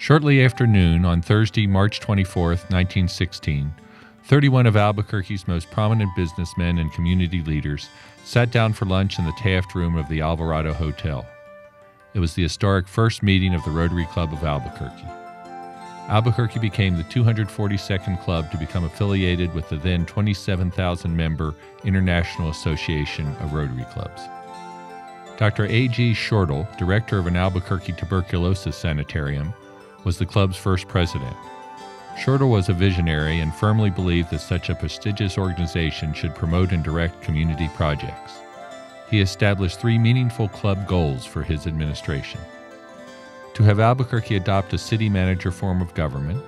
Shortly after noon on Thursday, March 24, 1916, 31 of Albuquerque's most prominent businessmen and community leaders sat down for lunch in the Taft Room of the Alvarado Hotel. It was the historic first meeting of the Rotary Club of Albuquerque. Albuquerque became the 242nd club to become affiliated with the then 27,000-member International Association of Rotary Clubs. Dr. A.G. Shortle, director of an Albuquerque tuberculosis sanitarium, was the club's first president. Shortle was a visionary and firmly believed that such a prestigious organization should promote and direct community projects. He established 3 meaningful club goals for his administration: to have Albuquerque adopt a city manager form of government,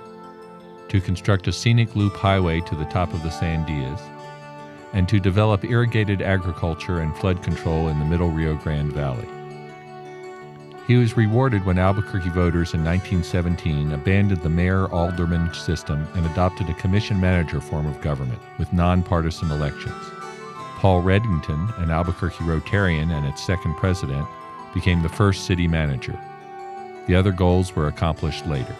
to construct a scenic loop highway to the top of the Sandias, and to develop irrigated agriculture and flood control in the Middle Rio Grande Valley. He was rewarded when Albuquerque voters in 1917 abandoned the mayor-alderman system and adopted a commission-manager form of government with nonpartisan elections. Paul Reddington, an Albuquerque Rotarian and its second president, became the first city manager. The other goals were accomplished later.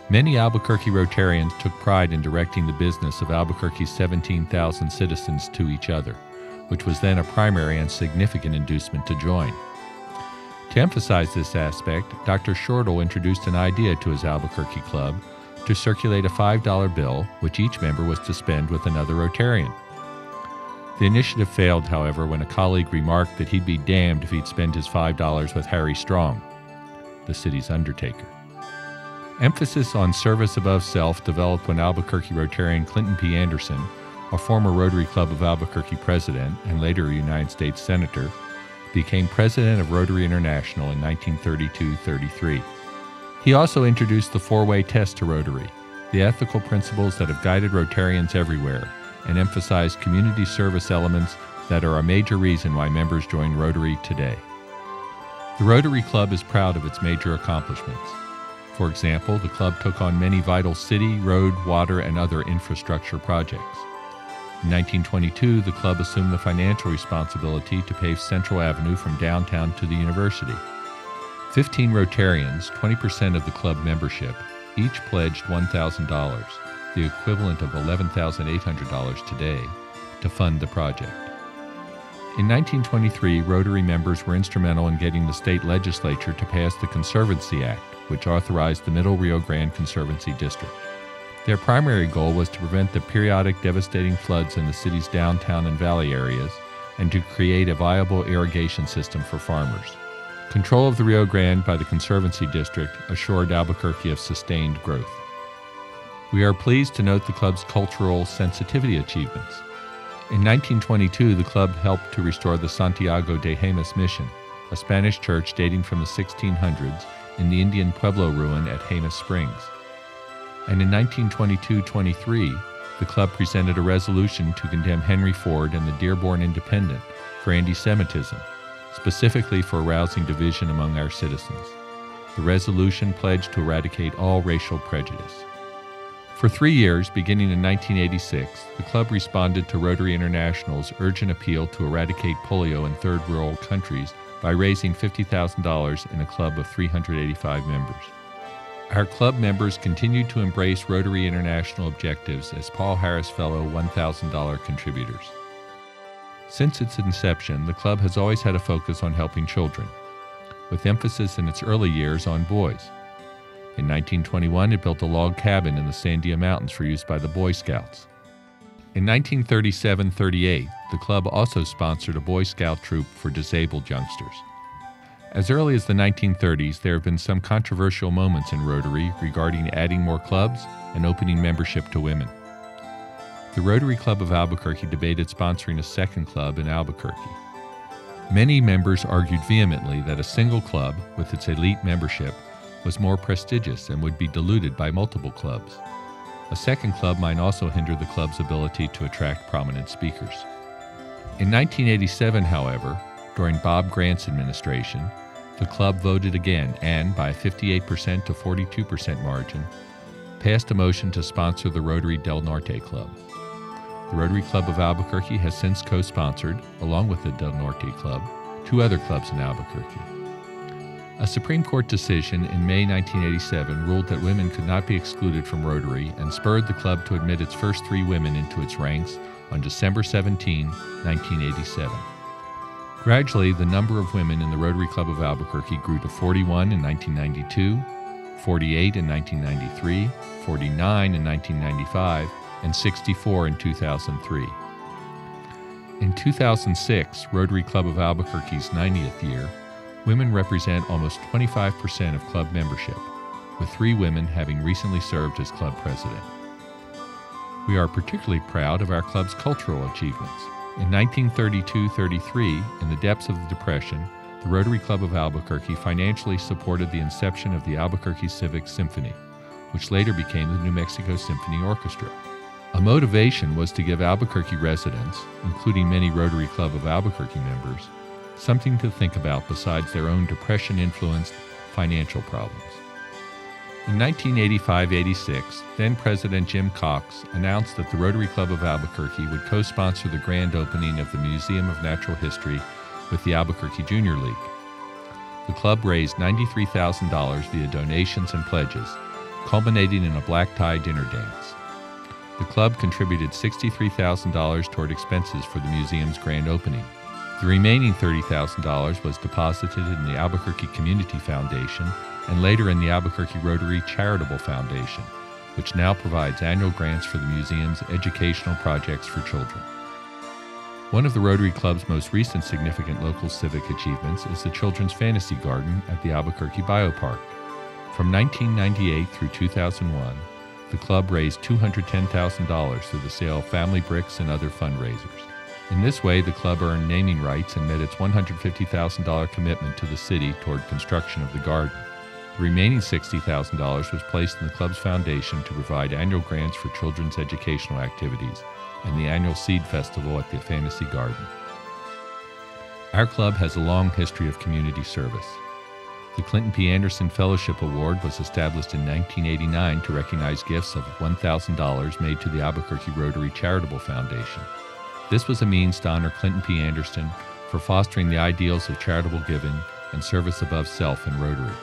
Many Albuquerque Rotarians took pride in directing the business of Albuquerque's 17,000 citizens to each other, which was then a primary and significant inducement to join. To emphasize this aspect, Dr. Shortle introduced an idea to his Albuquerque club to circulate a $5 bill, which each member was to spend with another Rotarian. The initiative failed, however, when a colleague remarked that he'd be damned if he'd spend his $5 with Harry Strong, the city's undertaker. Emphasis on service above self developed when Albuquerque Rotarian Clinton P. Anderson, a former Rotary Club of Albuquerque president and later a United States Senator, became president of Rotary International in 1932-33. He also introduced the 4-way test to Rotary, the ethical principles that have guided Rotarians everywhere, and emphasized community service elements that are a major reason why members join Rotary today. The Rotary Club is proud of its major accomplishments. For example, the club took on many vital city, road, water, and other infrastructure projects. In 1922, the club assumed the financial responsibility to pave Central Avenue from downtown to the university. 15 Rotarians, 20% of the club membership, each pledged $1,000, the equivalent of $11,800 today, to fund the project. In 1923, Rotary members were instrumental in getting the state legislature to pass the Conservancy Act, which authorized the Middle Rio Grande Conservancy District. Their primary goal was to prevent the periodic devastating floods in the city's downtown and valley areas and to create a viable irrigation system for farmers. Control of the Rio Grande by the Conservancy District assured Albuquerque of sustained growth. We are pleased to note the club's cultural sensitivity achievements. In 1922, the club helped to restore the Santiago de Jemez Mission, a Spanish church dating from the 1600s in the Indian Pueblo ruin at Jemez Springs. And in 1922-23, the club presented a resolution to condemn Henry Ford and the Dearborn Independent for anti-Semitism, specifically for arousing division among our citizens. The resolution pledged to eradicate all racial prejudice. For 3 years, beginning in 1986, the club responded to Rotary International's urgent appeal to eradicate polio in third world countries by raising $50,000 in a club of 385 members. Our club members continued to embrace Rotary International objectives as Paul Harris Fellow $1,000 contributors. Since its inception, the club has always had a focus on helping children, with emphasis in its early years on boys. In 1921, it built a log cabin in the Sandia Mountains for use by the Boy Scouts. In 1937-38, the club also sponsored a Boy Scout troop for disabled youngsters. As early as the 1930s, there have been some controversial moments in Rotary regarding adding more clubs and opening membership to women. The Rotary Club of Albuquerque debated sponsoring a second club in Albuquerque. Many members argued vehemently that a single club, with its elite membership, was more prestigious and would be diluted by multiple clubs. A second club might also hinder the club's ability to attract prominent speakers. In 1987, however, during Bob Grant's administration, the club voted again and, by a 58% to 42% margin, passed a motion to sponsor the Rotary Del Norte Club. The Rotary Club of Albuquerque has since co-sponsored, along with the Del Norte Club, 2 other clubs in Albuquerque. A Supreme Court decision in May 1987 ruled that women could not be excluded from Rotary and spurred the club to admit its first 3 women into its ranks on December 17, 1987. Gradually, the number of women in the Rotary Club of Albuquerque grew to 41 in 1992, 48 in 1993, 49 in 1995, and 64 in 2003. In 2006, Rotary Club of Albuquerque's 90th year, women represent almost 25% of club membership, with 3 women having recently served as club president. We are particularly proud of our club's cultural achievements. In 1932-33, in the depths of the Depression, the Rotary Club of Albuquerque financially supported the inception of the Albuquerque Civic Symphony, which later became the New Mexico Symphony Orchestra. A motivation was to give Albuquerque residents, including many Rotary Club of Albuquerque members, something to think about besides their own Depression-influenced financial problems. In 1985-86, then-President Jim Cox announced that the Rotary Club of Albuquerque would co-sponsor the grand opening of the Museum of Natural History with the Albuquerque Junior League. The club raised $93,000 via donations and pledges, culminating in a black-tie dinner dance. The club contributed $63,000 toward expenses for the museum's grand opening. The remaining $30,000 was deposited in the Albuquerque Community Foundation and later in the Albuquerque Rotary Charitable Foundation, which now provides annual grants for the museum's educational projects for children. One of the Rotary Club's most recent significant local civic achievements is the Children's Fantasy Garden at the Albuquerque Biopark. From 1998 through 2001, the club raised $210,000 through the sale of family bricks and other fundraisers. In this way, the club earned naming rights and met its $150,000 commitment to the city toward construction of the garden. The remaining $60,000 was placed in the club's foundation to provide annual grants for children's educational activities and the annual Seed Festival at the Fantasy Garden. Our club has a long history of community service. The Clinton P. Anderson Fellowship Award was established in 1989 to recognize gifts of $1,000 made to the Albuquerque Rotary Charitable Foundation. This was a means to honor Clinton P. Anderson for fostering the ideals of charitable giving and service above self in Rotary.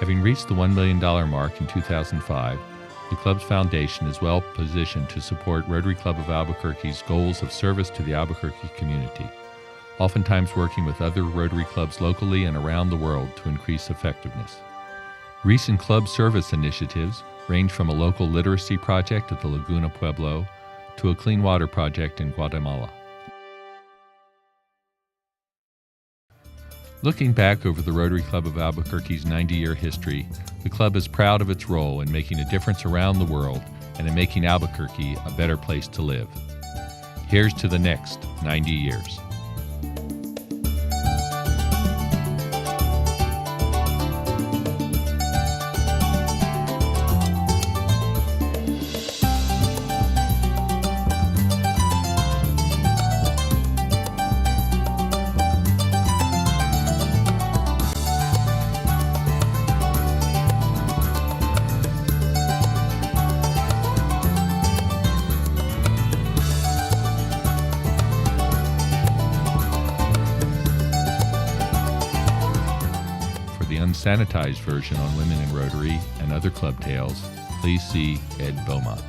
Having reached the $1 million mark in 2005, the club's foundation is well positioned to support Rotary Club of Albuquerque's goals of service to the Albuquerque community, oftentimes working with other Rotary clubs locally and around the world to increase effectiveness. Recent club service initiatives range from a local literacy project at the Laguna Pueblo to a clean water project in Guatemala. Looking back over the Rotary Club of Albuquerque's 90-year history, the club is proud of its role in making a difference around the world and in making Albuquerque a better place to live. Here's to the next 90 years. The unsanitized version on women in Rotary and other club tales, please see Ed Beaumont.